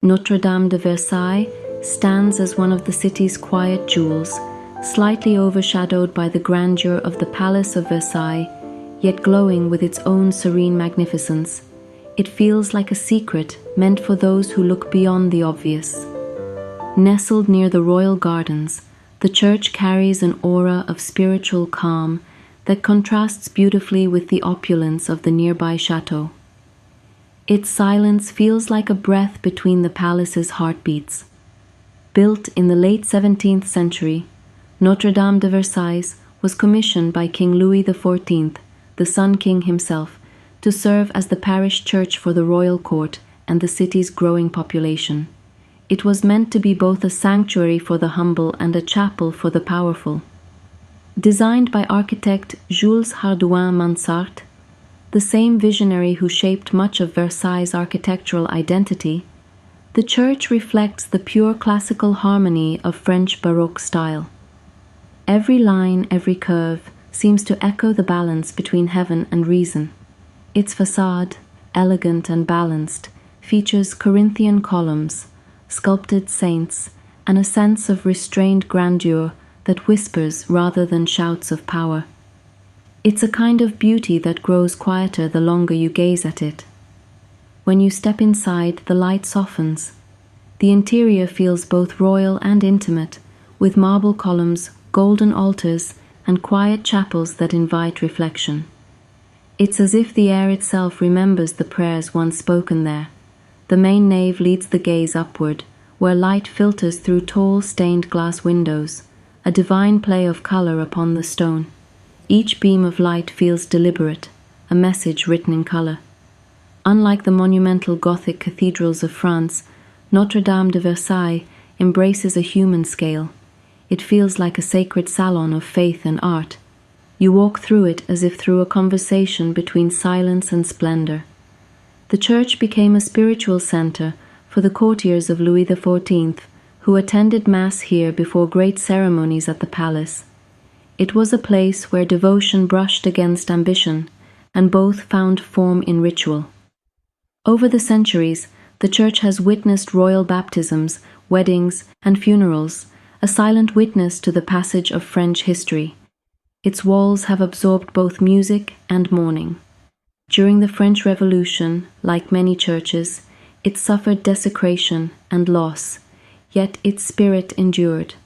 Notre-Dame de Versailles stands as one of the city's quiet jewels, slightly overshadowed by the grandeur of the Palace of Versailles, yet glowing with its own serene magnificence. It feels like a secret meant for those who look beyond the obvious. Nestled near the royal gardens, the church carries an aura of spiritual calm that contrasts beautifully with the opulence of the nearby chateau. Its silence feels like a breath between the palace's heartbeats. Built in the late 17th century, Notre-Dame de Versailles was commissioned by King Louis XIV, the Sun King himself, to serve as the parish church for the royal court and the city's growing population. It was meant to be both a sanctuary for the humble and a chapel for the powerful. Designed by architect Jules Hardouin-Mansart, the same visionary who shaped much of Versailles' architectural identity, the church reflects the pure classical harmony of French Baroque style. Every line, every curve, seems to echo the balance between heaven and reason. Its facade, elegant and balanced, features Corinthian columns, sculpted saints, and a sense of restrained grandeur that whispers rather than shouts of power. It's a kind of beauty that grows quieter the longer you gaze at it. When you step inside, the light softens. The interior feels both royal and intimate, with marble columns, golden altars, and quiet chapels that invite reflection. It's as if the air itself remembers the prayers once spoken there. The main nave leads the gaze upward, where light filters through tall stained glass windows, a divine play of color upon the stone. Each beam of light feels deliberate, a message written in color. Unlike the monumental Gothic cathedrals of France, Notre-Dame de Versailles embraces a human scale. It feels like a sacred salon of faith and art. You walk through it as if through a conversation between silence and splendor. The church became a spiritual center for the courtiers of Louis XIV, who attended Mass here before great ceremonies at the palace. It was a place where devotion brushed against ambition, and both found form in ritual. Over the centuries, the church has witnessed royal baptisms, weddings, and funerals, a silent witness to the passage of French history. Its walls have absorbed both music and mourning. During the French Revolution, like many churches, it suffered desecration and loss, yet its spirit endured.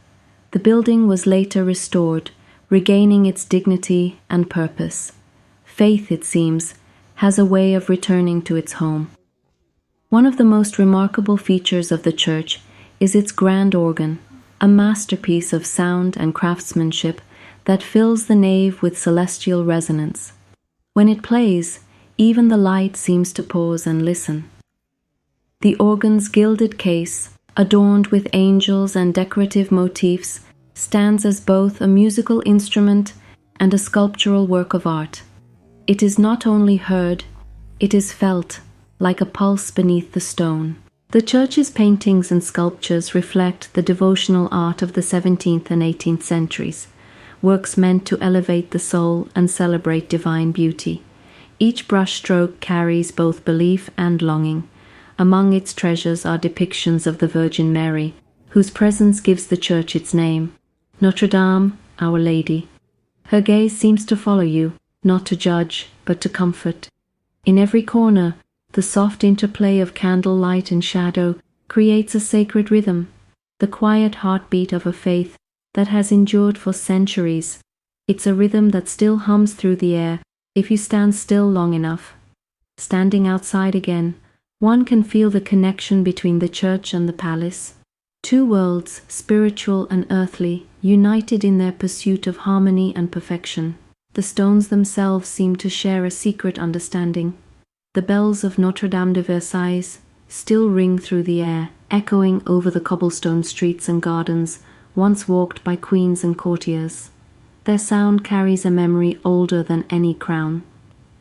The building was later restored, regaining its dignity and purpose. Faith, it seems, has a way of returning to its home. One of the most remarkable features of the church is its grand organ, a masterpiece of sound and craftsmanship that fills the nave with celestial resonance. When it plays, even the light seems to pause and listen. The organ's gilded case, adorned with angels and decorative motifs, stands as both a musical instrument and a sculptural work of art. It is not only heard, it is felt, like a pulse beneath the stone. The church's paintings and sculptures reflect the devotional art of the 17th and 18th centuries, works meant to elevate the soul and celebrate divine beauty. Each brushstroke carries both belief and longing. Among its treasures are depictions of the Virgin Mary, whose presence gives the church its name. Notre Dame, Our Lady. Her gaze seems to follow you, not to judge, but to comfort. In every corner, the soft interplay of candle light and shadow creates a sacred rhythm, the quiet heartbeat of a faith that has endured for centuries. It's a rhythm that still hums through the air if you stand still long enough. Standing outside again, one can feel the connection between the church and the palace. Two worlds, spiritual and earthly, united in their pursuit of harmony and perfection. The stones themselves seem to share a secret understanding. The bells of Notre-Dame de Versailles still ring through the air, echoing over the cobblestone streets and gardens once walked by queens and courtiers. Their sound carries a memory older than any crown.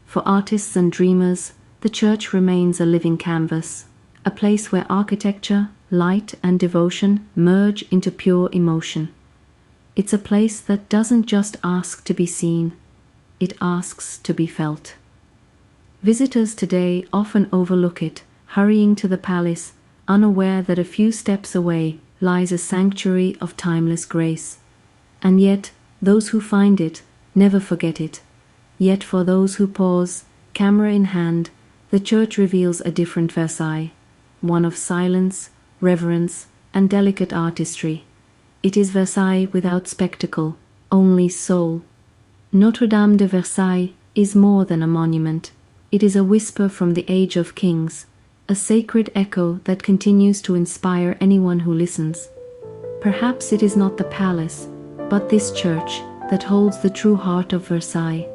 For artists and dreamers, the church remains a living canvas, a place where architecture, light, and devotion merge into pure emotion. It's a place that doesn't just ask to be seen, it asks to be felt. Visitors today often overlook it, hurrying to the palace, unaware that a few steps away lies a sanctuary of timeless grace. And yet, those who find it never forget it. Yet for those who pause, camera in hand, the church reveals a different Versailles, one of silence, reverence, and delicate artistry. It is Versailles without spectacle, only soul. Notre-Dame de Versailles is more than a monument. It is a whisper from the age of kings, a sacred echo that continues to inspire anyone who listens. Perhaps it is not the palace, but this church that holds the true heart of Versailles.